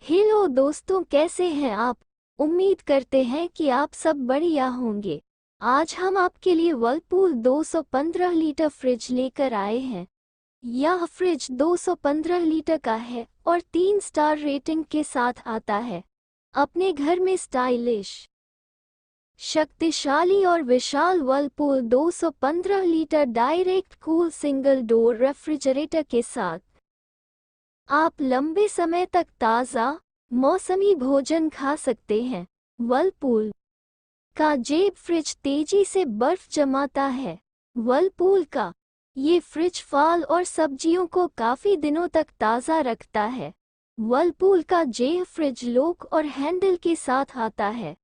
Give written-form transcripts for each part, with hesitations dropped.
Hello दोस्तों, कैसे हैं आप। उम्मीद करते हैं कि आप सब बढ़िया होंगे। आज हम आपके लिए वर्लपूल 215 लीटर फ्रिज लेकर आए हैं। यह फ्रिज 215 लीटर का है और 3 स्टार रेटिंग के साथ आता है। अपने घर में स्टाइलिश, शक्तिशाली और विशाल Whirlpool 215 litre direct cool single door refrigerator के साथ आप लंबे समय तक ताज़ा मौसमी भोजन खा सकते हैं। वर्लपूल का जेब फ्रिज तेजी से बर्फ जमाता है। वर्लपूल का ये फ्रिज फल और सब्जियों को काफ़ी दिनों तक ताज़ा रखता है। वर्लपूल का जेब फ्रिज लॉक और हैंडल के साथ आता है,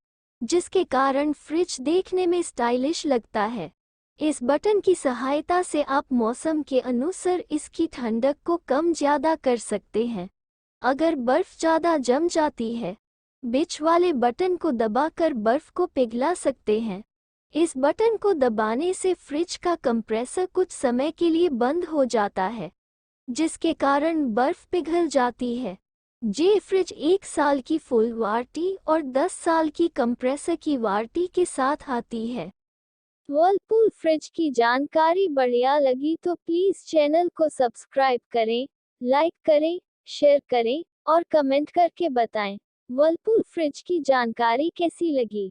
जिसके कारण फ्रिज देखने में स्टाइलिश लगता है। इस बटन की सहायता से आप मौसम के अनुसार इसकी ठंडक को कम ज़्यादा कर सकते हैं। अगर बर्फ़ ज़्यादा जम जाती है, बीच वाले बटन को दबाकर बर्फ़ को पिघला सकते हैं। इस बटन को दबाने से फ्रिज का कंप्रेसर कुछ समय के लिए बंद हो जाता है, जिसके कारण बर्फ़ पिघल जाती है। ये फ्रिज 1 साल की फुल वारंटी और 10 साल की कंप्रेसर की वारंटी के साथ आती है। वर्लपूल फ्रिज की जानकारी बढ़िया लगी तो प्लीज़ चैनल को सब्सक्राइब करें, लाइक करें, शेयर करें और कमेंट करके बताएं। वर्लपूल फ्रिज की जानकारी कैसी लगी।